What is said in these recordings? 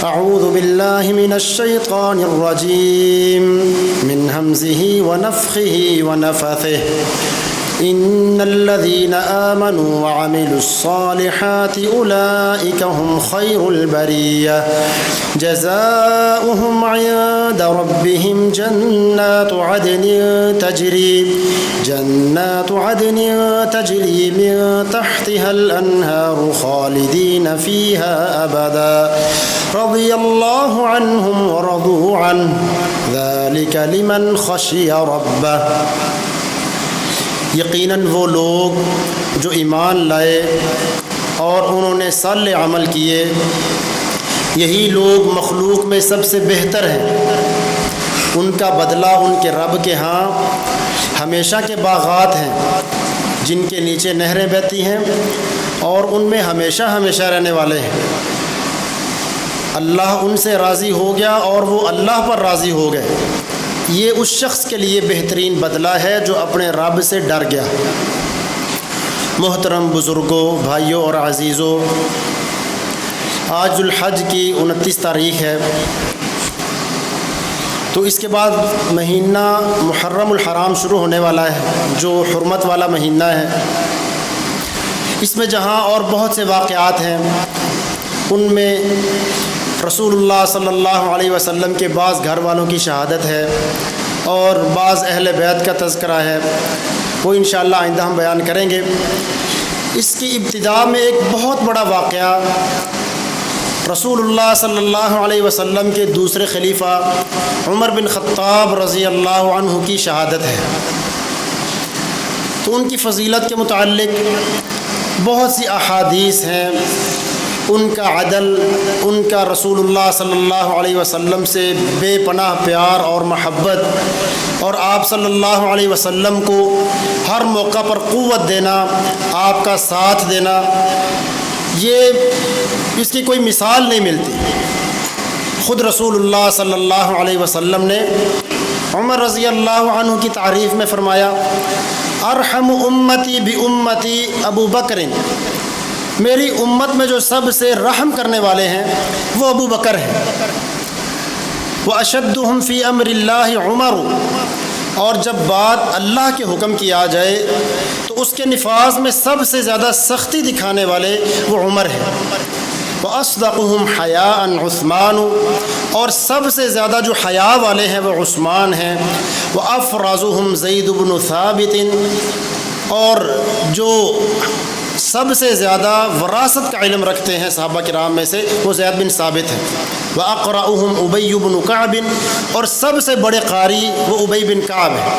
اعوذ باللہ من الشیطان الرجیم من ہمزہ ونفخہ ونفثہ ان الذين آمنوا وعملوا الصالحات اولئك هم خير البرية جزاؤهم عند ربهم جنات عدن تجري من تحتها الأنهار خالدين فيها أبدا رضي الله عنهم ورضوا عنه ذلك لمن خشي ربه۔ یقیناً وہ لوگ جو ایمان لائے اور انہوں نے صالح عمل کیے، یہی لوگ مخلوق میں سب سے بہتر ہیں۔ ان کا بدلہ ان کے رب کے ہاں ہمیشہ کے باغات ہیں جن کے نیچے نہریں بہتی ہیں اور ان میں ہمیشہ ہمیشہ رہنے والے ہیں۔ اللہ ان سے راضی ہو گیا اور وہ اللہ پر راضی ہو گئے۔ یہ اس شخص کے لیے بہترین بدلہ ہے جو اپنے رب سے ڈر گیا۔ محترم بزرگوں، بھائیوں اور عزیزوں، آج ذو الحج کی 29 تاریخ ہے، تو اس کے بعد مہینہ محرم الحرام شروع ہونے والا ہے جو حرمت والا مہینہ ہے۔ اس میں جہاں اور بہت سے واقعات ہیں، ان میں رسول اللہ صلی اللہ علیہ وسلم کے بعض گھر والوں کی شہادت ہے اور بعض اہل بیت کا تذکرہ ہے، وہ انشاءاللہ آئندہ ہم بیان کریں گے۔ اس کی ابتدا میں ایک بہت بڑا واقعہ رسول اللہ صلی اللہ علیہ وسلم کے دوسرے خلیفہ عمر بن خطاب رضی اللہ عنہ کی شہادت ہے۔ تو ان کی فضیلت کے متعلق بہت سی احادیث ہیں، ان کا عدل، ان کا رسول اللہ صلی اللہ علیہ وسلم سے بے پناہ پیار اور محبت، اور آپ صلی اللہ علیہ وسلم کو ہر موقع پر قوت دینا، آپ کا ساتھ دینا، یہ اس کی کوئی مثال نہیں ملتی۔ خود رسول اللہ صلی اللہ علیہ وسلم نے عمر رضی اللہ عنہ کی تعریف میں فرمایا، ارحم امتی بامتی ابو بکر، میری امت میں جو سب سے رحم کرنے والے ہیں وہ ابو بکر ہیں۔ واشدہم فی امر اللہ عمر، اور جب بات اللہ کے حکم کی آ جائے تو اس کے نفاذ میں سب سے زیادہ سختی دکھانے والے وہ عمر ہیں۔ وَأَصْدَقُهُمْ حَيَاءً عثمان، اور سب سے زیادہ جو حیا والے ہیں وہ عثمان ہیں۔ وَأَفْرَزُهُمْ زَيْدُ بْنُ ثَابِتٍ، اور جو سب سے زیادہ وراثت کا علم رکھتے ہیں صحابہ کرام میں سے وہ زید بن ثابت ہیں۔ وَأَقْرَأُهُمْ أُبَيُّ بْنُ كَعْبٍ، اور سب سے بڑے قاری وہ ابی بن کعب ہیں۔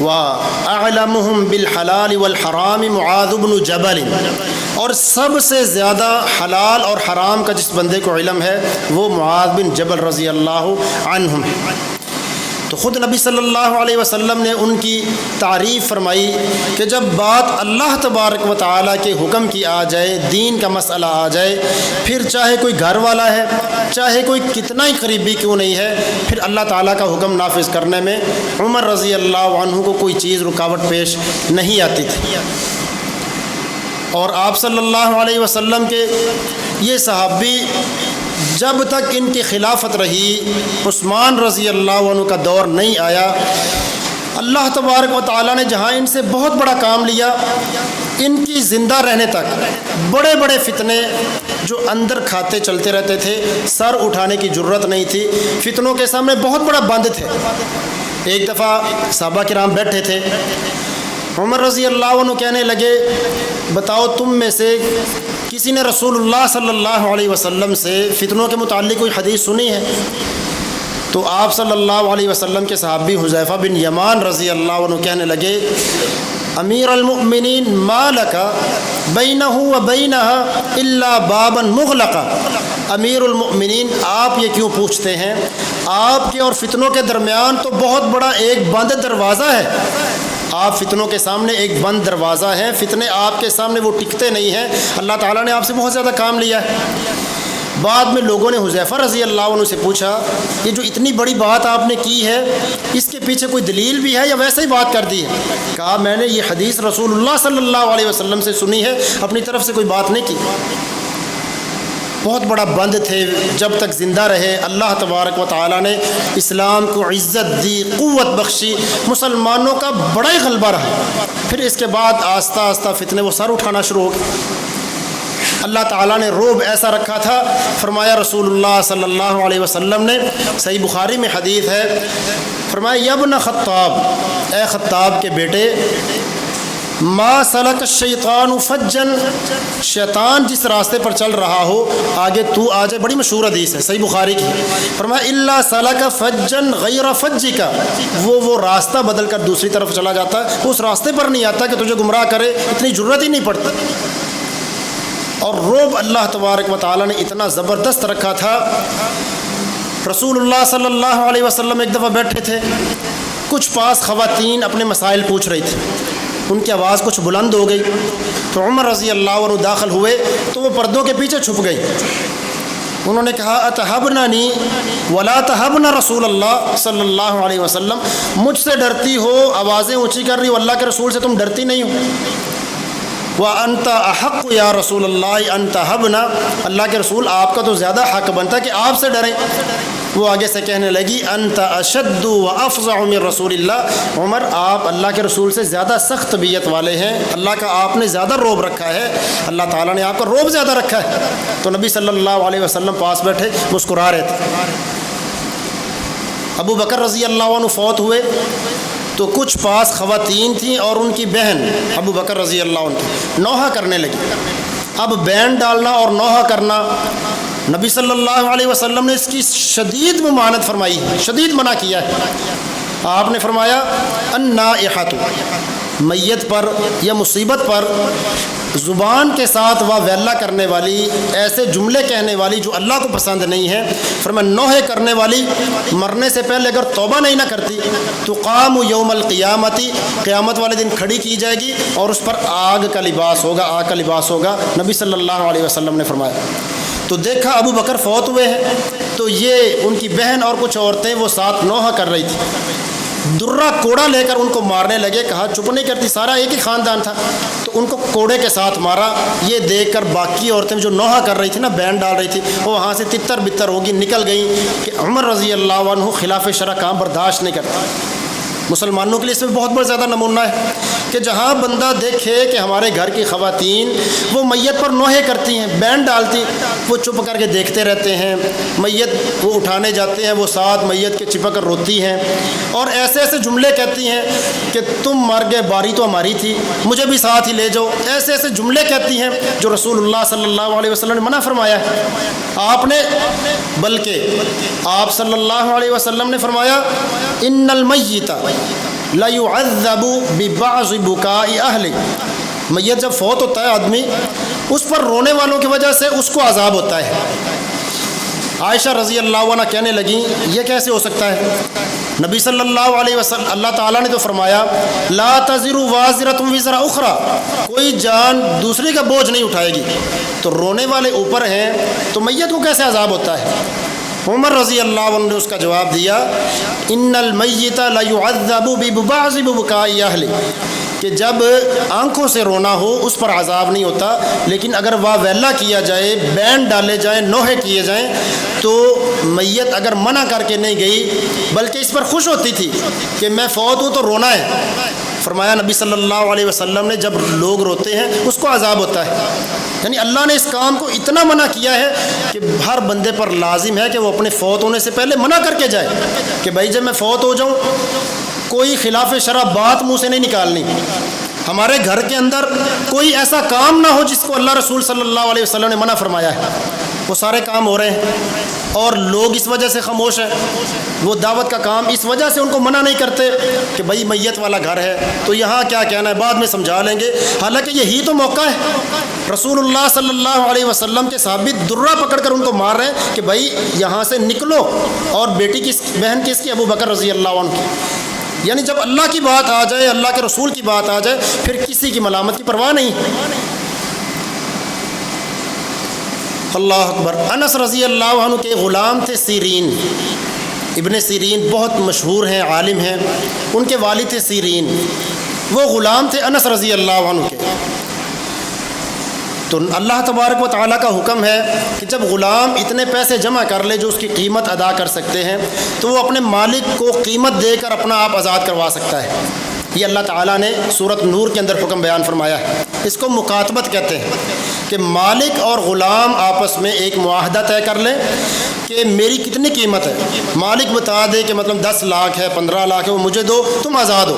وَأَعْلَمُهُمْ بِالْحَلَالِ وَالْحَرَامِ مُعَاذُ بْنُ جَبَلٍ، اور سب سے زیادہ حلال اور حرام کا جس بندے کو علم ہے وہ معاذ بن جبل رضی اللہ عنہم ہے۔ تو خود نبی صلی اللہ علیہ وسلم نے ان کی تعریف فرمائی کہ جب بات اللہ تبارک و تعالیٰ کے حکم کی آ جائے، دین کا مسئلہ آ جائے، پھر چاہے کوئی گھر والا ہے، چاہے کوئی کتنا ہی قریبی کیوں نہیں ہے، پھر اللہ تعالیٰ کا حکم نافذ کرنے میں عمر رضی اللہ عنہ کو کوئی چیز رکاوٹ پیش نہیں آتی تھی۔ اور آپ صلی اللہ علیہ وسلم کے یہ صحابی جب تک ان کی خلافت رہی، عثمان رضی اللہ عنہ کا دور نہیں آیا، اللہ تبارک و تعالیٰ نے جہاں ان سے بہت بڑا کام لیا، ان کی زندہ رہنے تک بڑے بڑے فتنے جو اندر کھاتے چلتے رہتے تھے، سر اٹھانے کی جرت نہیں تھی، فتنوں کے سامنے بہت بڑا بند تھے۔ ایک دفعہ صحابہ کرام بیٹھے تھے، عمر رضی اللہ عنہ کہنے لگے، بتاؤ تم میں سے کسی نے رسول اللہ صلی اللہ علیہ وسلم سے فتنوں کے متعلق کوئی حدیث سنی ہے؟ تو آپ صلی اللہ علیہ وسلم کے صحابی حذیفہ بن یمان رضی اللہ عنہ کہنے لگے، امیر المؤمنین ما لک بینہ و بینہ الا بابا مغلقا، امیر المؤمنین آپ یہ کیوں پوچھتے ہیں؟ آپ کے اور فتنوں کے درمیان تو بہت بڑا ایک بند دروازہ ہے، آپ فتنوں کے سامنے ایک بند دروازہ ہیں، فتنے آپ کے سامنے وہ ٹکتے نہیں ہیں، اللہ تعالیٰ نے آپ سے بہت زیادہ کام لیا ہے۔ بعد میں لوگوں نے حذیفہ رضی اللہ عنہ سے پوچھا، یہ جو اتنی بڑی بات آپ نے کی ہے اس کے پیچھے کوئی دلیل بھی ہے یا ویسے ہی بات کر دی ہے؟ کہا میں نے یہ حدیث رسول اللہ صلی اللہ علیہ وسلم سے سنی ہے، اپنی طرف سے کوئی بات نہیں کی۔ بہت بڑا بند تھے، جب تک زندہ رہے اللہ تبارک و تعالیٰ نے اسلام کو عزت دی، قوت بخشی، مسلمانوں کا بڑا ہی غلبہ رہا۔ پھر اس کے بعد آہستہ آہستہ فتنے وہ سر اٹھانا شروع ہو گئے۔ اللہ تعالیٰ نے رعب ایسا رکھا تھا، فرمایا رسول اللہ صلی اللہ علیہ وسلم نے، صحیح بخاری میں حدیث ہے، فرمایا یا ابن خطاب، اے خطاب کے بیٹے، ما سلک الشیطان فجن، شیطان جس راستے پر چل رہا ہو آگے تو آ جائے، بڑی مشہور حدیث ہے صحیح بخاری کی، فرمایا الا سلک فجن غیر فجک، وہ راستہ بدل کر دوسری طرف چلا جاتا ہے، اس راستے پر نہیں آتا کہ تجھے گمراہ کرے، اتنی جرت ہی نہیں پڑتی۔ اور رعب اللہ تبارک و تعالیٰ نے اتنا زبردست رکھا تھا۔ رسول اللہ صلی اللہ علیہ وسلم ایک دفعہ بیٹھے تھے، کچھ پاس خواتین اپنے مسائل پوچھ رہی تھی، ان کی آواز کچھ بلند ہو گئی، تو عمر رضی اللہ عنہ داخل ہوئے تو وہ پردوں کے پیچھے چھپ گئی۔ انہوں نے کہا اتحبننی ولا تحبن رسول اللہ صلی اللہ علیہ وسلم، مجھ سے ڈرتی ہو، آوازیں اونچی کر رہی ہو، اللہ کے رسول سے تم ڈرتی نہیں ہو۔ وَأَنْتَ أَحَقُّ يَا رسول اللہ أَنْ تَحَبْنَا، اللہ کے رسول آپ کا تو زیادہ حق بنتا کہ آپ سے ڈریں۔ وہ آگے سے کہنے لگی أَنْتَ أَشَدُّ وَأَفْظَعُ مِنْ رسول اللہ، عمر آپ اللہ کے رسول سے زیادہ سخت طبیعت والے ہیں، اللہ کا آپ نے زیادہ رعب رکھا ہے، اللہ تعالیٰ نے آپ کا رعب زیادہ رکھا ہے۔ تو نبی صلی اللہ علیہ وسلم پاس بیٹھے مسکرا رہے تھے۔ ابو بکر رضی اللہ عنہ فوت ہوئے تو کچھ پاس خواتین تھیں اور ان کی بہن ابو بکر رضی اللہ عنہ کی نوحہ کرنے لگی۔ اب بین ڈالنا اور نوحہ کرنا، نبی صلی اللہ علیہ وسلم نے اس کی شدید ممانعت فرمائی، شدید منع کیا ہے۔ آپ نے فرمایا النائحۃ، میت پر یا مصیبت پر زبان کے ساتھ ویلا کرنے والی، ایسے جملے کہنے والی جو اللہ کو پسند نہیں ہے، فرمایا نوحے کرنے والی مرنے سے پہلے اگر توبہ نہیں نہ کرتی تو قام یوم القیامتی، قیامت والے دن کھڑی کی جائے گی اور اس پر آگ کا لباس ہوگا، آگ کا لباس ہوگا، نبی صلی اللہ علیہ وسلم نے فرمایا۔ تو دیکھا ابو بکر فوت ہوئے ہیں تو یہ ان کی بہن اور کچھ عورتیں وہ ساتھ نوحہ کر رہی تھی، درہ کوڑا لے کر ان کو مارنے لگے، کہا چپ نہیں کرتی، سارا ایک ہی خاندان تھا، تو ان کو کوڑے کے ساتھ مارا۔ یہ دیکھ کر باقی عورتیں جو نوحہ کر رہی تھی نا، بین ڈال رہی تھی، وہ وہاں سے تتر بتر ہوگی نکل گئیں کہ عمر رضی اللہ عنہ خلاف شرع کام برداشت نہیں کرتا۔ مسلمانوں کے لیے اس میں بہت بہت زیادہ نمونہ ہے کہ جہاں بندہ دیکھے کہ ہمارے گھر کی خواتین وہ میت پر نوحے کرتی ہیں، بین ڈالتی، وہ چپ کر کے دیکھتے رہتے ہیں، میت وہ اٹھانے جاتے ہیں، وہ ساتھ میت کے چپک کر روتی ہیں اور ایسے ایسے جملے کہتی ہیں کہ تم مر گئے، باری تو ہماری تھی، مجھے بھی ساتھ ہی لے جاؤ، ایسے ایسے جملے کہتی ہیں جو رسول اللہ صلی اللہ علیہ وسلم نے منع فرمایا ہے۔ آپ نے بلکہ آپ صلی اللہ علیہ وسلم نے فرمایا ان المیت لا يعذب ببعض بکاء اہلہ، میت جب فوت ہوتا ہے آدمی، اس پر رونے والوں کی وجہ سے اس کو عذاب ہوتا ہے۔ عائشہ رضی اللہ عنہ کہنے لگیں یہ کیسے ہو سکتا ہے؟ نبی صلی اللہ علیہ وسلم، اللہ تعالیٰ نے تو فرمایا لا تزر وازرۃ وزر اخرى، کوئی جان دوسری کا بوجھ نہیں اٹھائے گی، تو رونے والے اوپر ہیں تو میت کو کیسے عذاب ہوتا ہے؟ عمر رضی اللہ عنہ نے اس کا جواب دیا ان المیت لا يعذب ببعض بکاء اہلہ، کہ جب آنکھوں سے رونا ہو اس پر عذاب نہیں ہوتا، لیکن اگر واویلا کیا جائے، بین ڈالے جائیں، نوحے کیے جائیں، تو میت اگر منع کر کے نہیں گئی بلکہ اس پر خوش ہوتی تھی کہ میں فوت ہوں تو رونا ہے، فرمایا نبی صلی اللہ علیہ وسلم نے جب لوگ روتے ہیں اس کو عذاب ہوتا ہے۔ یعنی اللہ نے اس کام کو اتنا منع کیا ہے کہ ہر بندے پر لازم ہے کہ وہ اپنے فوت ہونے سے پہلے منع کر کے جائے کہ بھائی جب میں فوت ہو جاؤں کوئی خلاف شرع بات منہ سے نہیں نکالنی، ہمارے گھر کے اندر کوئی ایسا کام نہ ہو جس کو اللہ رسول صلی اللہ علیہ وسلم نے منع فرمایا ہے۔ وہ سارے کام ہو رہے ہیں اور لوگ اس وجہ سے خاموش ہیں، وہ دعوت کا کام اس وجہ سے ان کو منع نہیں کرتے کہ بھائی میت والا گھر ہے تو یہاں کیا کہنا ہے، بعد میں سمجھا لیں گے، حالانکہ یہی تو موقع ہے۔ رسول اللہ صلی اللہ علیہ وسلم کے صحابی درہ پکڑ کر ان کو مار رہے ہیں کہ بھائی یہاں سے نکلو، اور بیٹی کی بہن کس کی؟ ابو بکر رضی اللہ عنہ کی۔ یعنی جب اللہ کی بات آ جائے، اللہ کے رسول کی بات آ جائے، پھر کسی کی ملامت کی پرواہ نہیں۔ اللہ اکبر۔ انس رضی اللہ عنہ کے غلام تھے سیرین، ابن سیرین بہت مشہور ہیں، عالم ہیں، ان کے والد تھے سیرین، وہ غلام تھے انس رضی اللہ عنہ کے۔ تو اللہ تبارک و تعالیٰ کا حکم ہے کہ جب غلام اتنے پیسے جمع کر لے جو اس کی قیمت ادا کر سکتے ہیں تو وہ اپنے مالک کو قیمت دے کر اپنا آپ آزاد کروا سکتا ہے۔ یہ اللہ تعالیٰ نے سورۃ نور کے اندر حکم بیان فرمایا ہے۔ اس کو مکاتبت کہتے ہیں کہ مالک اور غلام آپس میں ایک معاہدہ طے کر لیں کہ میری کتنی قیمت ہے، مالک بتا دے کہ مطلب 10 لاکھ ہے، 15 لاکھ ہے، وہ مجھے دو، تم آزاد ہو۔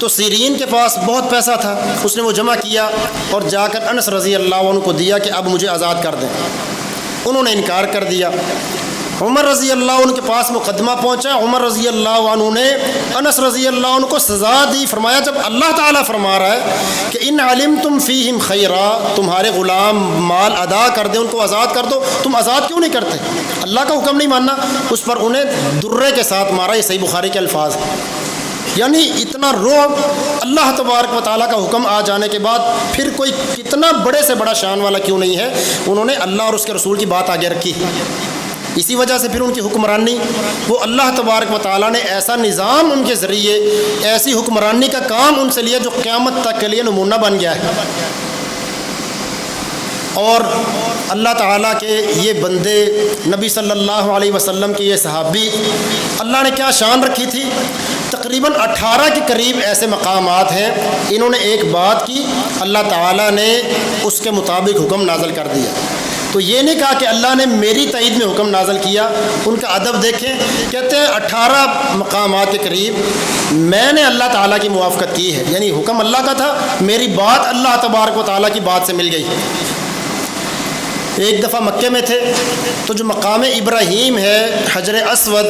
تو سیرین کے پاس بہت پیسہ تھا، اس نے وہ جمع کیا اور جا کر انس رضی اللہ عنہ کو دیا کہ اب مجھے آزاد کر دیں۔ انہوں نے انکار کر دیا۔ عمر رضی اللہ عنہ کے پاس مقدمہ پہنچا، عمر رضی اللہ عنہ نے انس رضی اللہ عنہ کو سزا دی۔ فرمایا جب اللہ تعالیٰ فرما رہا ہے کہ ان علمتم فیہم خیرا، تمہارے غلام مال ادا کر دیں، ان کو آزاد کر دو، تم آزاد کیوں نہیں کرتے؟ اللہ کا حکم نہیں ماننا۔ اس پر انہیں درے کے ساتھ مارا۔ یہ صحیح بخاری کے الفاظ ہیں۔ یعنی اتنا رعب اللہ تبارک و تعالیٰ کا حکم آ جانے کے بعد پھر کوئی کتنا بڑے سے بڑا شان والا کیوں نہیں ہے، انہوں نے اللہ اور اس کے رسول کی بات آگے رکھی۔ اسی وجہ سے پھر ان کی حکمرانی، وہ اللہ تبارک و تعالیٰ نے ایسا نظام ان کے ذریعے، ایسی حکمرانی کا کام ان سے لیا جو قیامت تک کے لیے نمونہ بن گیا ہے۔ اور اللہ تعالیٰ کے یہ بندے، نبی صلی اللہ علیہ وسلم کے یہ صحابی، اللہ نے کیا شان رکھی تھی۔ تقریباً 18 کے قریب ایسے مقامات ہیں، انہوں نے ایک بات کی، اللہ تعالیٰ نے اس کے مطابق حکم نازل کر دیا۔ تو یہ نہیں کہا کہ اللہ نے میری تائید میں حکم نازل کیا۔ ان کا ادب دیکھیں، کہتے ہیں 18 مقامات کے قریب میں نے اللہ تعالیٰ کی موافقت کی ہے، یعنی حکم اللہ کا تھا، میری بات اللہ تبارک و تعالیٰ کی بات سے مل گئی۔ ایک دفعہ مکے میں تھے تو جو مقام ابراہیم ہے حجر اسود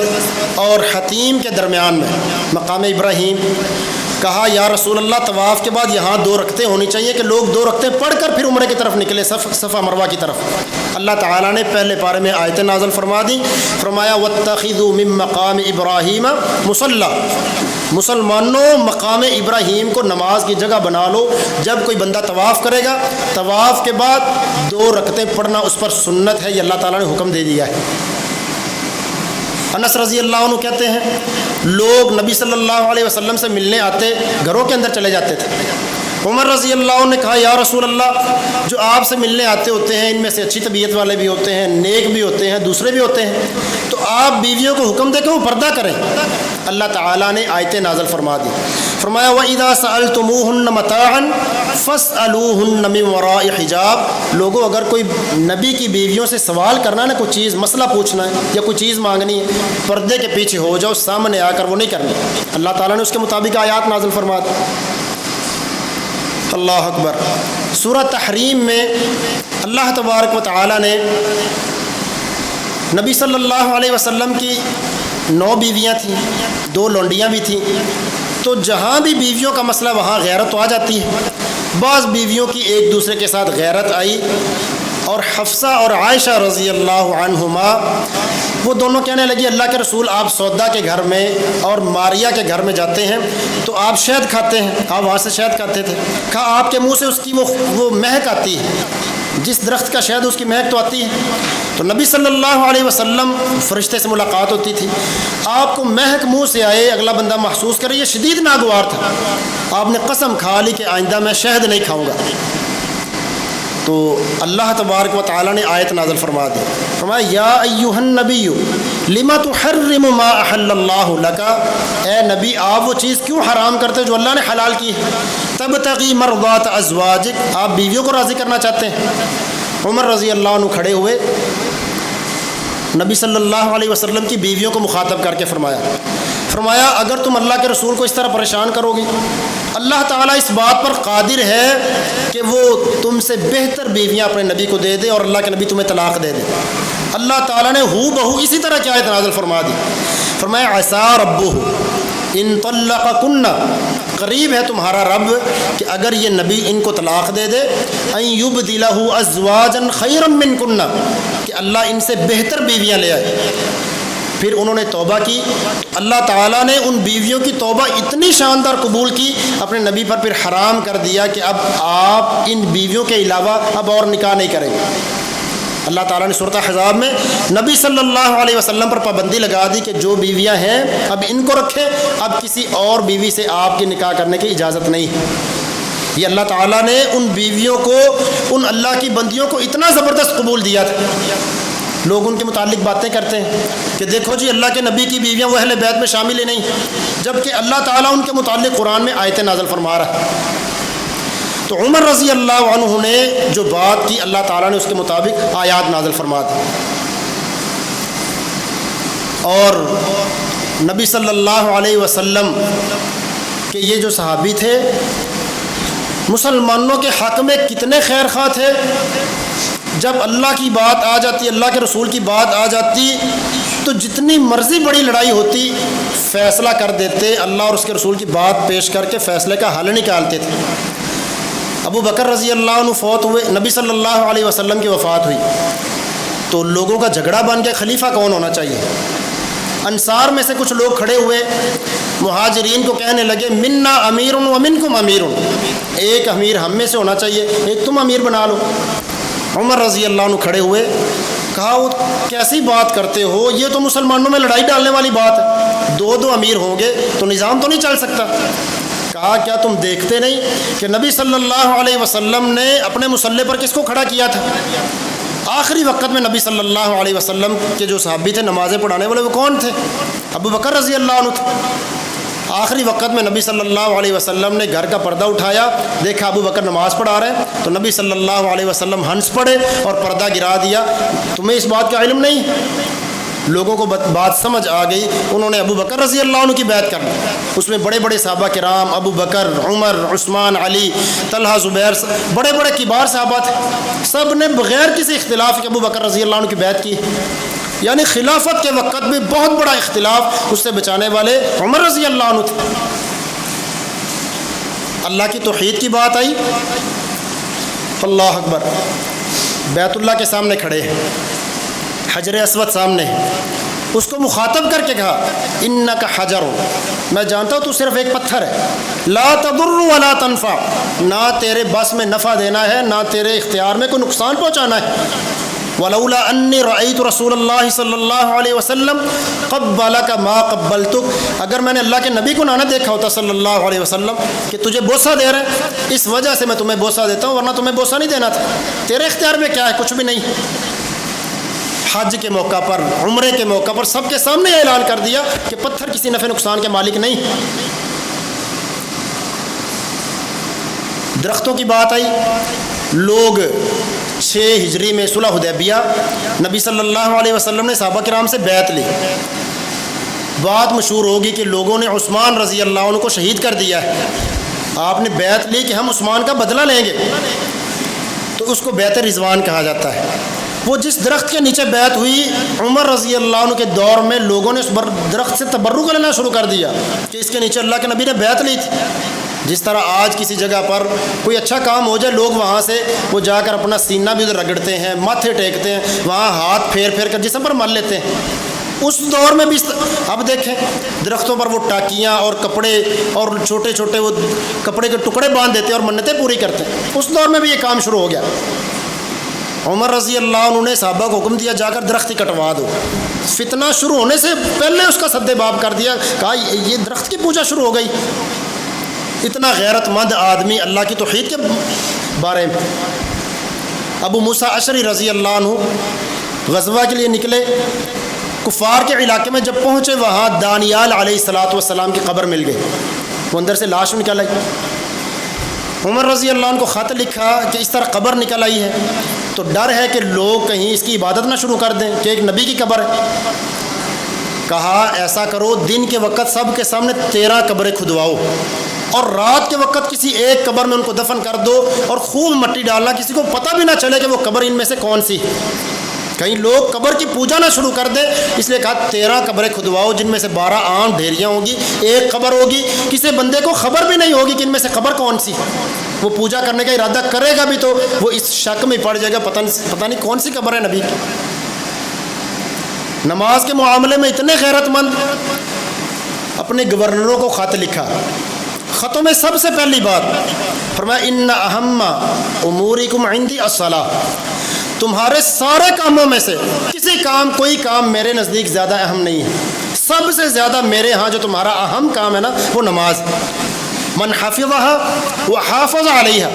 اور حتیم کے درمیان میں، مقام ابراہیم، کہا یا رسول اللہ طواف کے بعد یہاں 2 رکعتیں ہونی چاہیے کہ لوگ 2 رکعتیں پڑھ کر پھر عمرے کی طرف نکلے، صفا مروہ کی طرف۔ اللہ تعالیٰ نے پہلے پارے میں آیتیں نازل فرما دی، فرمایا واتخذوا من مقام ابراہیم مصلی، مسلمانوں مقام ابراہیم کو نماز کی جگہ بنا لو۔ جب کوئی بندہ طواف کرے گا، طواف کے بعد 2 رکعتیں پڑھنا اس پر سنت ہے، یہ اللہ تعالیٰ نے حکم دے دیا ہے۔ انس رضی اللہ عنہ کہتے ہیں لوگ نبی صلی اللہ علیہ وسلم سے ملنے آتے، گھروں کے اندر چلے جاتے تھے۔ عمر رضی اللہ عنہ نے کہا یا رسول اللہ، جو آپ سے ملنے آتے ہوتے ہیں ان میں سے اچھی طبیعت والے بھی ہوتے ہیں، نیک بھی ہوتے ہیں، دوسرے بھی ہوتے ہیں، تو آپ بیویوں کو حکم دے کہ وہ پردہ کریں۔ اللہ تعالیٰ نے آیتیں نازل فرما دی، فرمایا وَإِذَا سَأَلْتُمُوهُنَّ مَتَاعًا فَاسْأَلُوهُنَّ مِن وَرَاءِ حِجَاب۔ لوگوں اگر کوئی نبی کی بیویوں سے سوال کرنا ہے نا، کوئی چیز مسئلہ پوچھنا ہے یا کوئی چیز مانگنی ہے، پردے کے پیچھے ہو جاؤ، سامنے آ کر وہ نہیں کرنی۔ اللہ تعالیٰ نے اس کے مطابق آیات نازل فرما دی۔ اللہ اکبر۔ سورہ تحریم میں اللہ تبارک و تعالیٰ نے نبی صلی اللہ علیہ وسلم کی 9 بیویاں تھیں، 2 لونڈیاں بھی تھیں، تو جہاں بھی بیویوں کا مسئلہ وہاں غیرت تو آ جاتی ہے۔ بعض بیویوں کی ایک دوسرے کے ساتھ غیرت آئی، اور حفصہ اور عائشہ رضی اللہ عنہما وہ دونوں کہنے لگی اللہ کے رسول آپ سودا کے گھر میں اور ماریہ کے گھر میں جاتے ہیں تو آپ شہد کھاتے ہیں، آپ وہاں سے شہد کھاتے تھے، کہا آپ کے منہ سے اس کی وہ مہک آتی ہے، جس درخت کا شہد اس کی مہک تو آتی ہے۔ تو نبی صلی اللہ علیہ وسلم فرشتے سے ملاقات ہوتی تھی، آپ کو مہک منہ سے آئے، اگلا بندہ محسوس کرے، یہ شدید ناگوار تھا، آپ نے قسم کھا لی کہ آئندہ میں شہد نہیں کھاؤں گا۔ تو اللہ تبارک و تعالیٰ نے آیت نازل فرما دی، فرمایا یا ایھا النبی لما تحرم ما احل اللہ لک، اے نبی آپ وہ چیز کیوں حرام کرتے جو اللہ نے حلال کی ہے، تبتغی مرضات ازواجک، آپ بیویوں کو راضی کرنا چاہتے ہیں۔ عمر رضی اللہ عنہ کھڑے ہوئے، نبی صلی اللہ علیہ وسلم کی بیویوں کو مخاطب کر کے فرمایا اگر تم اللہ کے رسول کو اس طرح پریشان کرو گی، اللہ تعالیٰ اس بات پر قادر ہے کہ وہ تم سے بہتر بیویاں اپنے نبی کو دے دے اور اللہ کے نبی تمہیں طلاق دے دے۔ اللہ تعالیٰ نے ہو بہو اسی طرح کی آیت نازل فرما دی، فرمایا عسیٰ ربہ ان طلقکن، قریب ہے تمہارا رب کہ اگر یہ نبی ان کو طلاق دے دے، ان یبدلہ ازواجا خیرا منکن، کہ اللہ ان سے بہتر بیویاں لے آئے۔ پھر انہوں نے توبہ کی، اللہ تعالیٰ نے ان بیویوں کی توبہ اتنی شاندار قبول کی، اپنے نبی پر پھر حرام کر دیا کہ اب آپ ان بیویوں کے علاوہ اب اور نکاح نہیں کریں گے۔ اللہ تعالیٰ نے سورۃ احزاب میں نبی صلی اللہ علیہ وسلم پر پابندی لگا دی کہ جو بیویاں ہیں اب ان کو رکھیں، اب کسی اور بیوی سے آپ کی نکاح کرنے کی اجازت نہیں ہے۔ یہ اللہ تعالیٰ نے ان بیویوں کو، ان اللہ کی بندیوں کو اتنا زبردست قبول دیا تھا۔ لوگ ان کے متعلق باتیں کرتے ہیں کہ دیکھو جی اللہ کے نبی کی بیویاں وہ اہل بیت میں شامل ہی نہیں، جبکہ اللہ تعالیٰ ان کے متعلق قرآن میں آیتیں نازل فرما رہا ہے۔ تو عمر رضی اللہ عنہ نے جو بات کی اللہ تعالیٰ نے اس کے مطابق آیات نازل فرما دی، اور نبی صلی اللہ علیہ وسلم کہ یہ جو صحابی تھے مسلمانوں کے حق میں کتنے خیر خواہ تھے۔ جب اللہ کی بات آ جاتی، اللہ کے رسول کی بات آ جاتی تو جتنی مرضی بڑی لڑائی ہوتی فیصلہ کر دیتے، اللہ اور اس کے رسول کی بات پیش کر کے فیصلے کا حل نکالتے تھے۔ ابو بکر رضی اللہ عنہ فوت ہوئے، نبی صلی اللہ علیہ وسلم کی وفات ہوئی تو لوگوں کا جھگڑا بن گیا خلیفہ کون ہونا چاہیے۔ انصار میں سے کچھ لوگ کھڑے ہوئے، مہاجرین کو کہنے لگے منا امیر و منکم امیر، ایک امیر ہم میں سے ہونا چاہیے، ایک تم امیر بنا لو۔ عمر رضی اللہ عنہ کھڑے ہوئے، کہا وہ کیسی بات کرتے ہو، یہ تو مسلمانوں میں لڑائی ڈالنے والی بات ہے، دو امیر ہوں گے تو نظام تو نہیں چل سکتا۔ کہا کیا تم دیکھتے نہیں کہ نبی صلی اللہ علیہ وسلم نے اپنے مصلی پر کس کو کھڑا کیا تھا؟ آخری وقت میں نبی صلی اللہ علیہ وسلم کے جو صحابی تھے نمازیں پڑھانے والے وہ کون تھے؟ ابو بکر رضی اللہ عنہ تھے۔ آخری وقت میں نبی صلی اللہ علیہ وسلم نے گھر کا پردہ اٹھایا، دیکھا ابو بکر نماز پڑھا رہے ہیں تو نبی صلی اللہ علیہ وسلم ہنس پڑے اور پردہ گرا دیا۔ تمہیں اس بات کا علم نہیں؟ لوگوں کو بات سمجھ آ گئی، انہوں نے ابو بکر رضی اللہ عنہ کی بیعت کر لی۔ اس میں بڑے بڑے صحابہ کرام، ابو بکر، عمر، عثمان، علی، طلحہ، زبیر، بڑے بڑے کبار صحابہ تھے، سب نے بغیر کسی اختلاف کے ابو بکر رضی اللہ عنہ کی بیعت کی۔ یعنی خلافت کے وقت بھی بہت بڑا اختلاف اس سے بچانے والے عمر رضی اللہ عنہ تھے۔ اللہ کی توحید کی بات آئی، اللہ اکبر، بیت اللہ کے سامنے کھڑے ہیں، حجر اسود سامنے ہے، اس کو مخاطب کر کے کہا انک حجر، میں جانتا ہوں تو صرف ایک پتھر ہے، لا تضر ولا تنفع، نہ تیرے بس میں نفع دینا ہے نہ تیرے اختیار میں کوئی نقصان پہنچانا ہے۔ ولولا انی رأیت رسول اللہ صلی اللہ علیہ وسلم قبلک ما قبلتک، اگر میں نے اللہ کے نبی کو نہ دیکھا ہوتا صلی اللہ علیہ وسلم کہ تجھے بوسہ دے رہے ہیں، اس وجہ سے میں تمہیں بوسہ دیتا ہوں، ورنہ تمہیں بوسہ نہیں دینا تھا، تیرے اختیار میں کیا ہے، کچھ بھی نہیں۔ حج کے موقع پر، عمرے کے موقع پر سب کے سامنے اعلان کر دیا کہ پتھر کسی نفع نقصان کے مالک نہیں۔ درختوں کی بات آئی، لوگ 6 ہجری میں صلح حدیبیہ نبی صلی اللہ علیہ وسلم نے صحابہ کرام سے بیعت لی۔ بات مشہور ہوگی کہ لوگوں نے عثمان رضی اللہ عنہ کو شہید کر دیا ہے، آپ نے بیعت لی کہ ہم عثمان کا بدلہ لیں گے، تو اس کو بیعت رضوان کہا جاتا ہے۔ وہ جس درخت کے نیچے بیعت ہوئی، عمر رضی اللہ عنہ کے دور میں لوگوں نے اس درخت سے تبرک لینا شروع کر دیا کہ اس کے نیچے اللہ کے نبی نے بیعت لی تھی۔ جس طرح آج کسی جگہ پر کوئی اچھا کام ہو جائے، لوگ وہاں سے وہ جا کر اپنا سینہ بھی ادھر رگڑتے ہیں، ماتھے ٹیکتے ہیں، وہاں ہاتھ پھیر پھیر کر جسم پر مل لیتے ہیں۔ اس دور میں بھی اب دیکھیں درختوں پر وہ ٹاکیاں اور کپڑے اور چھوٹے چھوٹے وہ کپڑے کے ٹکڑے باندھ دیتے ہیں اور منتیں پوری کرتے ہیں۔ اس دور میں بھی یہ کام شروع ہو گیا۔ عمر رضی اللہ عنہ نے صحابہ کو حکم دیا جا کر درخت ہی کٹوا دو۔ فتنہ شروع ہونے سے پہلے اس کا سد باب کر دیا، کہا یہ درخت کی پوجا شروع ہو گئی۔ اتنا غیرت مند آدمی اللہ کی توحید کے بارے میں۔ ابو موسیٰ اشعری رضی اللہ عنہ غزوہ کے لیے نکلے، کفار کے علاقے میں جب پہنچے وہاں دانیال علیہ السلام کی قبر مل گئی، وہ اندر سے لاش نکل آئی۔ عمر رضی اللہ عنہ کو خط لکھا کہ اس طرح قبر نکل آئی ہے، تو ڈر ہے کہ لوگ کہیں اس کی عبادت نہ شروع کر دیں کہ ایک نبی کی قبر ہے۔ کہا ایسا کرو، دن کے وقت سب کے سامنے 13 قبریں کھدواؤ اور رات کے وقت کسی ایک قبر میں ان کو دفن کر دو اور خوب مٹی ڈالنا، کسی کو پتہ بھی نہ چلے کہ وہ قبر ان میں سے کون سی، کہیں لوگ قبر کی پوجا نہ شروع کر دیں۔ اس لیے کہا 13 قبریں کھدواؤ جن میں سے 12 عام ڈھیریاں ہوں گی، ایک قبر ہوگی، کسی بندے کو خبر بھی نہیں ہوگی کہ ان میں سے قبر کون سی۔ وہ پوجا کرنے کا ارادہ کرے گا بھی تو وہ اس شک میں پڑ جائے گا، پتہ نہیں کون سی قبر ہے نبی کی۔ نماز کے معاملے میں اتنے غیرت مند، اپنے گورنروں کو خط لکھا، خطوں میں سب سے پہلی بات فرمایا ان اہم امورکم عندی الصلاۃ، تمہارے سارے کاموں میں سے کوئی کام میرے نزدیک زیادہ اہم نہیں ہے، سب سے زیادہ میرے ہاں جو تمہارا اہم کام ہے نا وہ نماز۔ من حفظها وحافظ علیها،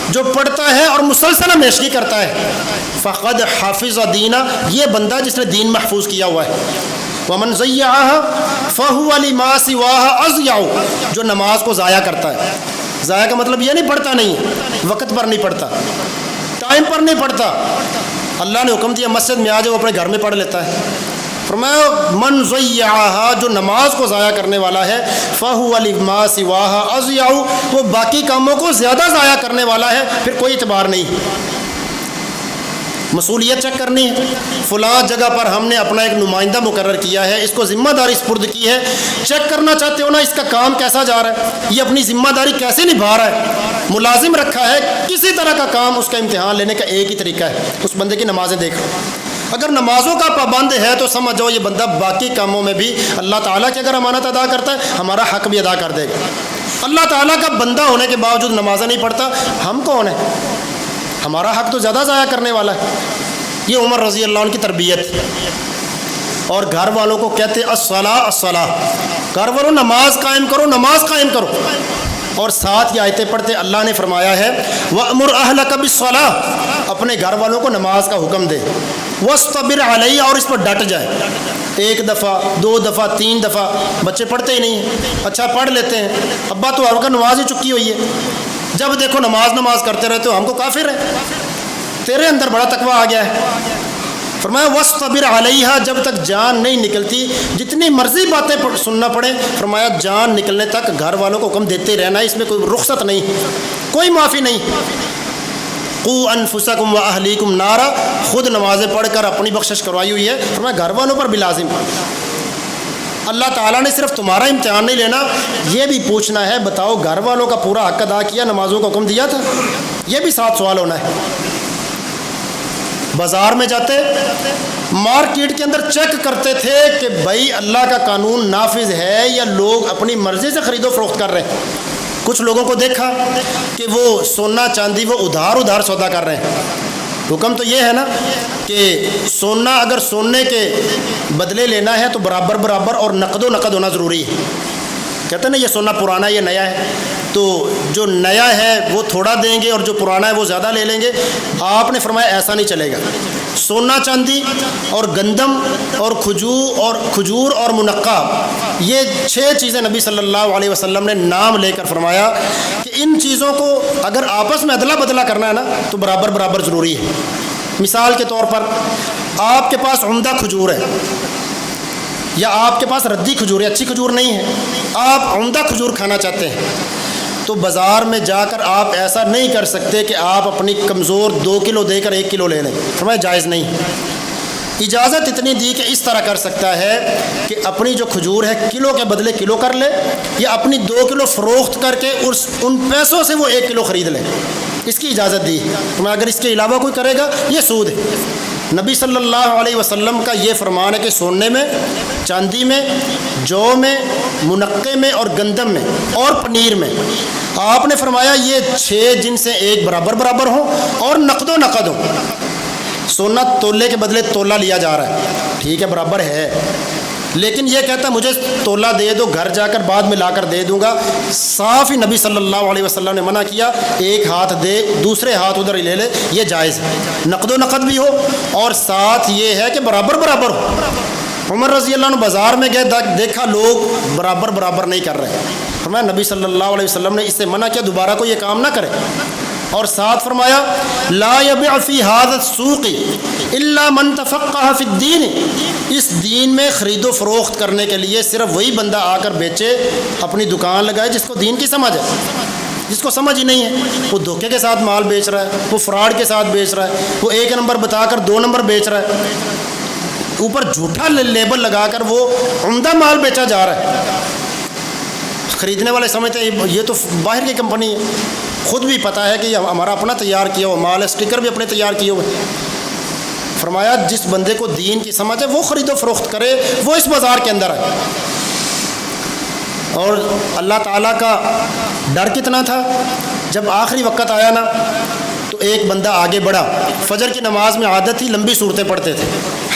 جو پڑھتا ہے اور مسلسل ہمیشگی کرتا ہے، فقد حافظ دینا، یہ بندہ جس نے دین محفوظ کیا ہوا ہے۔ ومن ضیعها فهو لما سواها اضیع، جو نماز کو ضائع کرتا ہے، ضائع کا مطلب یہ نہیں پڑھتا نہیں ہے، وقت پر نہیں پڑھتا، ٹائم پر نہیں پڑھتا، اللہ نے حکم دیا مسجد میں آ جائے، وہ اپنے گھر میں پڑھ لیتا ہے۔ فرمایا من ضیعها، جو نماز کو ضائع کرنے والا ہے، فهو لما سواها اضیع، وہ باقی کاموں کو زیادہ ضائع کرنے والا ہے، پھر کوئی اعتبار نہیں۔ مصولیت چیک کرنی ہے، فلاں جگہ پر ہم نے اپنا ایک نمائندہ مقرر کیا ہے، اس کو ذمہ داری سپرد کی ہے، چیک کرنا چاہتے ہو نا اس کا کام کیسا جا رہا ہے، یہ اپنی ذمہ داری کیسے نبھا رہا ہے، ملازم رکھا ہے کسی طرح کا کام، اس کا امتحان لینے کا ایک ہی طریقہ ہے، اس بندے کی نمازیں دیکھو، اگر نمازوں کا پابند ہے تو سمجھ جاؤ یہ بندہ باقی کاموں میں بھی اللہ تعالیٰ کی اگر امانت ادا کرتا ہے ہمارا حق بھی ادا کر دے گا۔ اللہ تعالیٰ کا بندہ ہونے کے باوجود نمازیں نہیں پڑھتا، ہم کون ہیں؟ ہمارا حق تو زیادہ ضائع کرنے والا ہے۔ یہ عمر رضی اللہ عنہ کی تربیت، اور گھر والوں کو کہتے الصلاۃ الصلاۃ، گھر والوں نماز قائم کرو، نماز قائم کرو، اور ساتھ یہ آیتیں پڑھتے اللہ نے فرمایا ہے وَأْمُرْ أَهْلَكَ بِالصَّلَاةِ، اپنے گھر والوں کو نماز کا حکم دے، وَاسْتَبِرْ عَلَيْهَا، اور اس پر ڈٹ جائے، ایک دفعہ، دو دفعہ، تین دفعہ، بچے پڑھتے ہی نہیں ہیں، اچھا پڑھ لیتے ہیں، ابا تو آپ کا نماز ہی چکی ہوئی ہے، جب دیکھو نماز کرتے رہتے ہو، ہم کو کافر ہے، تیرے اندر بڑا تقویٰ آ گیا ہے۔ فرمایا وَاسْتَبِرْ عَلَيْهَا، جب تک جان نہیں نکلتی، جتنی مرضی باتیں سننا پڑے، فرمایا جان نکلنے تک گھر والوں کو حکم دیتے رہنا ہے، اس میں کوئی رخصت نہیں، کوئی معافی نہیں۔ قُوا أَنفُسَكُمْ وَأَهْلِيكُمْ نَارًا، خود نمازیں پڑھ کر اپنی بخشش کروائی ہوئی ہے، فرمایا گھر والوں پر بھی لازم۔ اللہ تعالیٰ نے صرف تمہارا امتحان نہیں لینا، یہ بھی پوچھنا ہے بتاؤ گھر والوں کا پورا حق ادا کیا، نمازوں کا حکم دیا تھا، یہ بھی ساتھ سوال ہونا ہے۔ بازار میں جاتے، مارکیٹ کے اندر چیک کرتے تھے کہ بھائی اللہ کا قانون نافذ ہے یا لوگ اپنی مرضی سے خرید و فروخت کر رہے ہیں۔ کچھ لوگوں کو دیکھا کہ وہ سونا چاندی وہ ادھار سودا کر رہے ہیں۔ حکم تو یہ ہے نا کہ سونا اگر سونے کے بدلے لینا ہے تو برابر اور نقد و نقد ہونا ضروری ہے۔ کہتے ہیں نا یہ سونا پرانا ہے یہ نیا ہے، تو جو نیا ہے وہ تھوڑا دیں گے اور جو پرانا ہے وہ زیادہ لے لیں گے۔ آپ نے فرمایا ایسا نہیں چلے گا، سونا چاندی اور گندم اور کھجور اور منقع، یہ 6 چیزیں نبی صلی اللہ علیہ وسلم نے نام لے کر فرمایا کہ ان چیزوں کو اگر آپس میں ادلا بدلا کرنا ہے نا تو برابر ضروری ہے۔ مثال کے طور پر آپ کے پاس عمدہ کھجور ہے یا آپ کے پاس ردی کھجور ہے، اچھی کھجور نہیں ہے، آپ عمدہ کھجور کھانا چاہتے ہیں، تو بازار میں جا کر آپ ایسا نہیں کر سکتے کہ آپ اپنی کمزور 2 کلو دے کر 1 کلو لے لیں، فرمایا جائز نہیں۔ اجازت اتنی دی کہ اس طرح کر سکتا ہے کہ اپنی جو کھجور ہے کلو کے بدلے کلو کر لے، یا اپنی 2 کلو فروخت کر کے ان پیسوں سے وہ 1 کلو خرید لے، اس کی اجازت دی۔ فرمایا اگر اس کے علاوہ کوئی کرے گا یہ سود ہے۔ نبی صلی اللہ علیہ وسلم کا یہ فرمان ہے کہ سونے میں، چاندی میں، جو میں، منقع میں اور گندم میں اور پنیر میں، آپ نے فرمایا یہ 6 جن سے ایک برابر ہوں اور نقد و نقد ہوں۔ سونا تولے کے بدلے تولا لیا جا رہا ہے، ٹھیک ہے برابر ہے، لیکن یہ کہتا مجھے تولا دے دو، گھر جا کر بعد میں لا کر دے دوں گا، صاف ہی نبی صلی اللہ علیہ وسلم نے منع کیا، ایک ہاتھ دے دوسرے ہاتھ ادھر ہی لے لے، یہ جائز ہے، نقد و نقد بھی ہو اور ساتھ یہ ہے کہ برابر ہو۔ عمر رضی اللہ عنہ بازار میں گئے، دیکھا لوگ برابر نہیں کر رہے، فرمایا نبی صلی اللہ علیہ وسلم نے اس سے منع کیا دوبارہ کو یہ کام نہ کرے، اور ساتھ فرمایا لا یبع فی ھذا السوق الا من تفقہ فی الدین، اس دین میں خرید و فروخت کرنے کے لیے صرف وہی بندہ آ کر بیچے، اپنی دکان لگائے جس کو دین کی سمجھ ہے، جس کو سمجھ ہی نہیں ہے وہ دھوکے کے ساتھ مال بیچ رہا ہے، وہ فراڈ کے ساتھ بیچ رہا ہے، وہ 1 نمبر بتا کر 2 نمبر بیچ رہا ہے، اوپر جھوٹا لیبل لگا کر وہ عمدہ مال بیچا جا رہا ہے۔ خریدنے والے سمجھتے ہیں یہ تو باہر کی کمپنی ہے، خود بھی پتہ ہے کہ یہ ہمارا اپنا تیار کیا ہوا مال ہے، اسٹیکر بھی اپنے تیار کیے ہوئے۔ فرمایا جس بندے کو دین کی سمجھ ہے وہ خرید و فروخت کرے، وہ اس بازار کے اندر ہے۔ اور اللہ تعالیٰ کا ڈر کتنا تھا، جب آخری وقت آیا نا تو ایک بندہ آگے بڑھا، فجر کی نماز میں عادت تھی لمبی صورتیں پڑھتے تھے،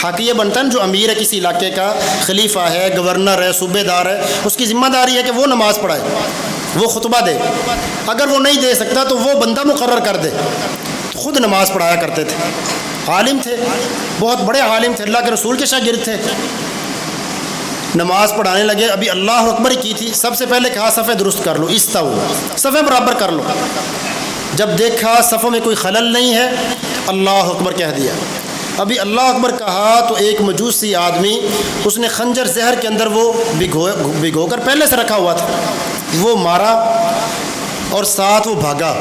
حق یہ بنتا ہے جو امیر ہے کسی علاقے کا، خلیفہ ہے، گورنر ہے، صوبے دار ہے، اس کی ذمہ داری ہے کہ وہ نماز پڑھائے۔ وہ خطبہ دے، اگر وہ نہیں دے سکتا تو وہ بندہ مقرر کر دے۔ خود نماز پڑھایا کرتے تھے، عالم تھے، بہت بڑے عالم تھے، اللہ کے رسول کے شاگرد تھے۔ نماز پڑھانے لگے، ابھی اللہ اکبر کی تھی، سب سے پہلے کہا صفیں درست کر لو، استو، صفیں برابر کر لو۔ جب دیکھا صفوں میں کوئی خلل نہیں ہے، اللہ اکبر کہہ دیا۔ ابھی اللہ اکبر کہا تو ایک مجوسی آدمی، اس نے خنجر زہر کے اندر وہ بھگو کر پہلے سے رکھا ہوا تھا، وہ مارا اور ساتھ وہ بھاگا،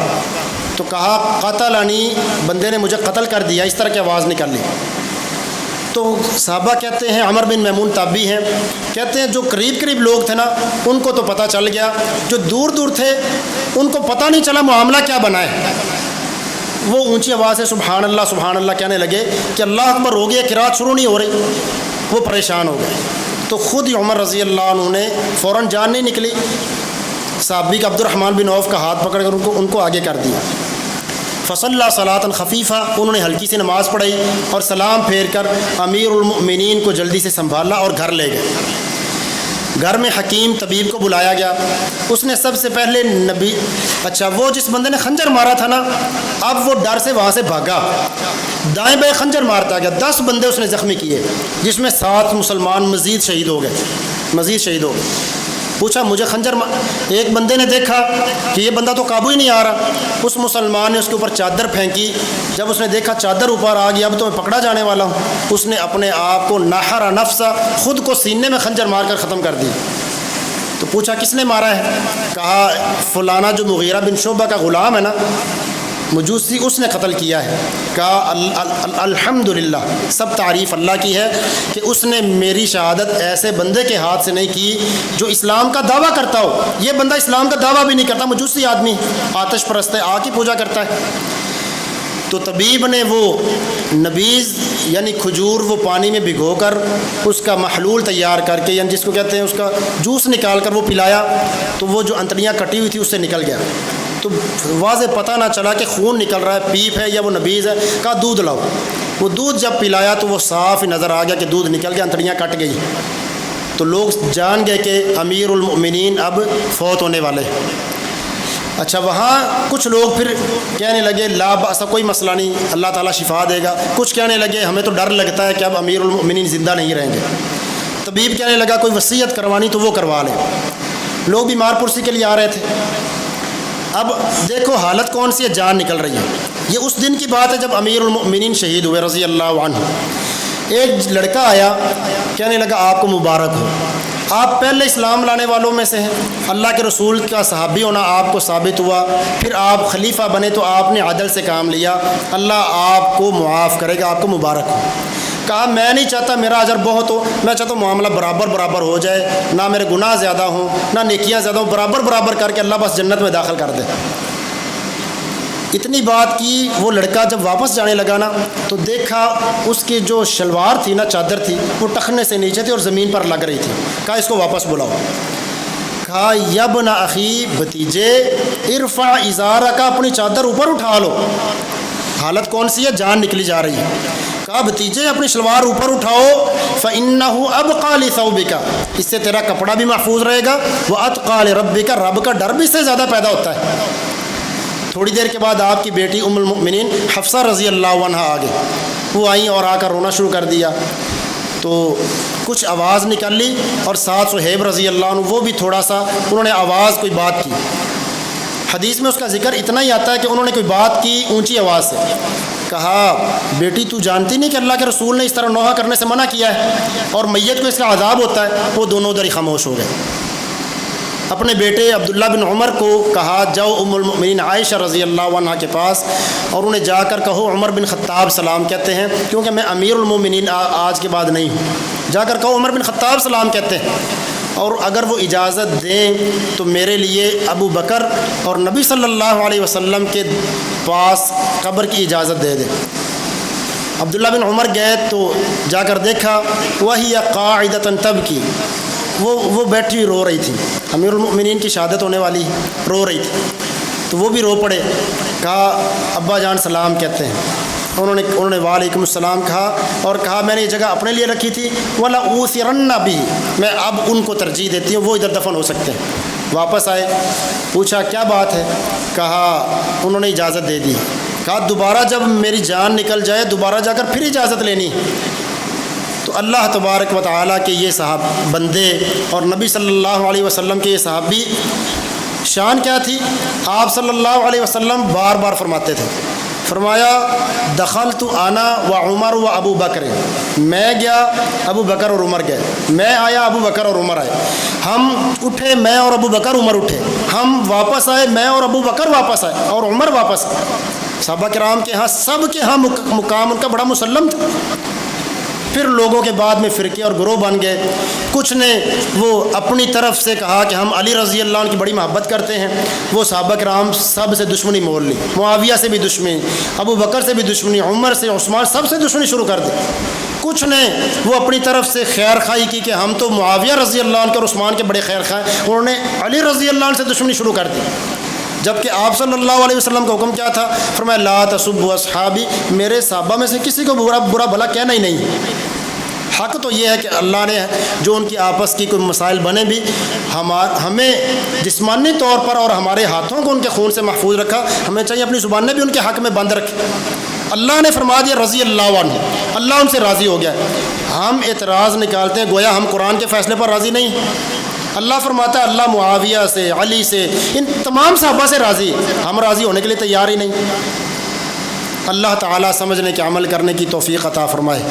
تو کہا قتلنی، بندے نے مجھے قتل کر دیا، اس طرح کی آواز نکلی۔ تو صحابہ کہتے ہیں، عمر بن میمون تابعی ہیں، کہتے ہیں جو قریب قریب لوگ تھے نا ان کو تو پتہ چل گیا، جو دور دور تھے ان کو پتہ نہیں چلا معاملہ کیا بنا ہے۔ وہ اونچی آواز سے سبحان اللہ کہنے لگے کہ اللہ اکبر ہو گیا، قرات شروع نہیں ہو رہی، وہ پریشان ہو گئے۔ تو خود ہی عمر رضی اللہ عنہ نے فوراً جان نہیں نکلی، صحابی کا عبد الرحمن بن عوف کا ہاتھ پکڑ کر ان کو آگے کر دیا۔ فصلی صلاۃ خفیفہ، انہوں نے ہلکی سی نماز پڑھائی اور سلام پھیر کر امیر المؤمنین کو جلدی سے سنبھالا اور گھر لے گئے۔ گھر میں حکیم طبیب کو بلایا گیا، اس نے سب سے پہلے وہ جس بندے نے خنجر مارا تھا نا، اب وہ ڈر سے وہاں سے بھاگا، دائیں بائیں خنجر مارتا گیا، 10 بندے اس نے زخمی کیے، جس میں 7 مسلمان مزید شہید ہو گئے۔ پوچھا مجھے خنجر ایک بندے نے دیکھا کہ یہ بندہ تو قابو ہی نہیں آ رہا، اس مسلمان نے اس کے اوپر چادر پھینکی، جب اس نے دیکھا چادر اوپر آ گئی، اب تو میں پکڑا جانے والا ہوں، اس نے اپنے آپ کو نحر نفسا، خود کو سینے میں خنجر مار کر ختم کر دی۔ تو پوچھا کس نے مارا ہے؟ کہا فلانا جو مغیرہ بن شعبہ کا غلام ہے نا، مجوسی، اس نے قتل کیا ہے۔ کہا الحمدللہ، سب تعریف اللہ کی ہے کہ اس نے میری شہادت ایسے بندے کے ہاتھ سے نہیں کی جو اسلام کا دعویٰ کرتا ہو۔ یہ بندہ اسلام کا دعویٰ بھی نہیں کرتا، مجوسی آدمی، آتش پرست ہے، آگ کی پوجا کرتا ہے۔ تو طبیب نے وہ نبیذ یعنی کھجور وہ پانی میں بھگو کر اس کا محلول تیار کر کے، یعنی جس کو کہتے ہیں اس کا جوس نکال کر وہ پلایا، تو وہ جو انتڑیاں کٹی ہوئی تھی اس سے نکل گیا۔ تو واضح پتہ نہ چلا کہ خون نکل رہا ہے، پیپ ہے یا وہ نبیذ ہے۔ کہا دودھ لاؤ، وہ دودھ جب پلایا تو وہ صاف نظر آ گیا کہ دودھ نکل گیا، انتڑیاں کٹ گئی۔ تو لوگ جان گئے کہ امیر المؤمنین اب فوت ہونے والے۔ اچھا، وہاں کچھ لوگ پھر کہنے لگے لا بأس، کوئی مسئلہ نہیں، اللہ تعالیٰ شفا دے گا۔ کچھ کہنے لگے ہمیں تو ڈر لگتا ہے کہ اب امیر المؤمنین زندہ نہیں رہیں گے۔ طبیب کہنے لگا کوئی وصیت کروانی تو وہ کروا لیں۔ لوگ بیمار پرسی کے لیے آ رہے تھے۔ اب دیکھو حالت کون سی ہے، جان نکل رہی ہے۔ یہ اس دن کی بات ہے جب امیر المؤمنین شہید ہوئے رضی اللہ عنہ۔ ایک لڑکا آیا، کہنے لگا آپ کو مبارک ہو، آپ پہلے اسلام لانے والوں میں سے ہیں، اللہ کے رسول کا صحابی ہونا آپ کو ثابت ہوا، پھر آپ خلیفہ بنے تو آپ نے عدل سے کام لیا، اللہ آپ کو معاف کرے گا، آپ کو مبارک ہو۔ کہا میں نہیں چاہتا میرا اجر بہت ہو، میں چاہتا ہوں معاملہ برابر ہو جائے، نہ میرے گناہ زیادہ ہوں نہ نیکیاں زیادہ ہوں، برابر کر کے اللہ بس جنت میں داخل کر دے۔ اتنی بات کی، وہ لڑکا جب واپس جانے لگا نا تو دیکھا اس کی جو شلوار تھی نا، چادر تھی، وہ ٹخنے سے نیچے تھی اور زمین پر لگ رہی تھی۔ کہا اس کو واپس بلاؤ۔ کہا یبن اخی، بھتیجے، ارفع ازارک، اپنی چادر اوپر اٹھا لو۔ حالت کون سی ہے، جان نکلی جا رہی ہے۔ کہا بھتیجے اپنی شلوار اوپر اٹھاؤ، فإنہ ابقى لثوبک، اس سے تیرا کپڑا بھی محفوظ رہے گا، واتقى لربک، رب کا ڈر بھی اس سے زیادہ پیدا ہوتا ہے۔ تھوڑی دیر کے بعد آپ کی بیٹی ام المؤمنین حفصہ رضی اللہ عنہ آ گئی، وہ آئیں اور آ کر رونا شروع کر دیا۔ تو کچھ آواز نکلی اور ساتھ صہیب رضی اللہ عنہ وہ بھی تھوڑا سا انہوں نے آواز کوئی بات کی۔ حدیث میں اس کا ذکر اتنا ہی آتا ہے کہ انہوں نے کوئی بات کی اونچی آواز سے، کہا بیٹی تو جانتی نہیں کہ اللہ کے رسول نے اس طرح نوحہ کرنے سے منع کیا ہے اور میت کو اس کا عذاب ہوتا ہے؟ وہ دونوں ادھر ہی خاموش ہو گئے۔ اپنے بیٹے عبداللہ بن عمر کو کہا جاؤ ام المؤمنین عائشہ رضی اللہ عنہ کے پاس اور انہیں جا کر کہو عمر بن خطاب سلام کہتے ہیں، کیونکہ میں امیر المؤمنین آج کے بعد نہیں ہوں، جا کر کہو عمر بن خطاب سلام کہتے ہیں، اور اگر وہ اجازت دیں تو میرے لیے ابو بکر اور نبی صلی اللہ علیہ وسلم کے پاس قبر کی اجازت دے دیں۔ عبداللہ بن عمر گئے تو جا کر دیکھا وہی قاعدۃ تبکی، وہ بیٹھی ہوئی رو رہی تھی، امیر المؤمنین کی شہادت ہونے والی رو رہی تھی، تو وہ بھی رو پڑے۔ کہا ابا جان سلام کہتے ہیں، انہوں نے وعلیکم السلام کہا اور کہا میں نے یہ جگہ اپنے لیے رکھی تھی، وَلَا أُوثِرَنَّ بِهِ، میں اب ان کو ترجیح دیتی ہوں، وہ ادھر دفن ہو سکتے ہیں۔ واپس آئے، پوچھا کیا بات ہے، کہا انہوں نے اجازت دے دی، کہا دوبارہ جب میری جان نکل جائے دوبارہ جا کر پھر اجازت لینی۔ تو اللہ تبارک و تعالیٰ کے یہ صاحب بندے اور نبی صلی اللہ علیہ وسلم کے یہ صحابی شان کیا تھی، آپ صلی اللہ علیہ وسلم بار بار فرماتے تھے، فرمایا دخلت انا و عمر و ابو بکر، میں گیا ابو بکر اور عمر گئے، میں آیا ابو بکر اور عمر آئے، ہم اٹھے میں اور ابو بکر عمر اٹھے، ہم واپس آئے میں اور ابو بکر واپس آئے اور عمر واپس آئے۔ صحابہ کرام کے ہاں سب کے ہاں مقام ان کا بڑا مسلم تھا۔ پھر لوگوں کے بعد میں فرقے اور گروہ بن گئے، کچھ نے وہ اپنی طرف سے کہا کہ ہم علی رضی اللہ عنہ کی بڑی محبت کرتے ہیں، وہ صحابہ کرام سب سے دشمنی مول لی، معاویہ سے بھی دشمنی، ابو بکر سے بھی دشمنی، عمر سے، عثمان، سب سے دشمنی شروع کر دی۔ کچھ نے وہ اپنی طرف سے خیر خواہی کی کہ ہم تو معاویہ رضی اللہ عنہ اور عثمان کے بڑے خیر خواہ ہیں، انہوں نے علی رضی اللہ عنہ سے دشمنی شروع کر دی، جبکہ آپ صلی اللہ علیہ وسلم کا حکم کیا تھا، فرمایا لا تسبوا اصحابی، میرے صحابہ میں سے کسی کو برا بھلا کہنا ہی نہیں۔ حق تو یہ ہے کہ اللہ نے جو ان کی آپس کی کوئی مسائل بنے بھی ہمیں جسمانی طور پر اور ہمارے ہاتھوں کو ان کے خون سے محفوظ رکھا، ہمیں چاہیے اپنی زبانیں بھی ان کے حق میں بند رکھیں۔ اللہ نے فرما دیا رضی اللہ عنہ، اللہ ان سے راضی ہو گیا، ہم اعتراض نکالتے ہیں گویا ہم قرآن کے فیصلے پر راضی نہیں۔ اللہ فرماتا ہے اللہ معاویہ سے، علی سے، ان تمام صحابہ سے راضی، ہم راضی ہونے کے لیے تیار ہی نہیں۔ اللہ تعالیٰ سمجھنے کے عمل کرنے کی توفیق عطا فرمائے۔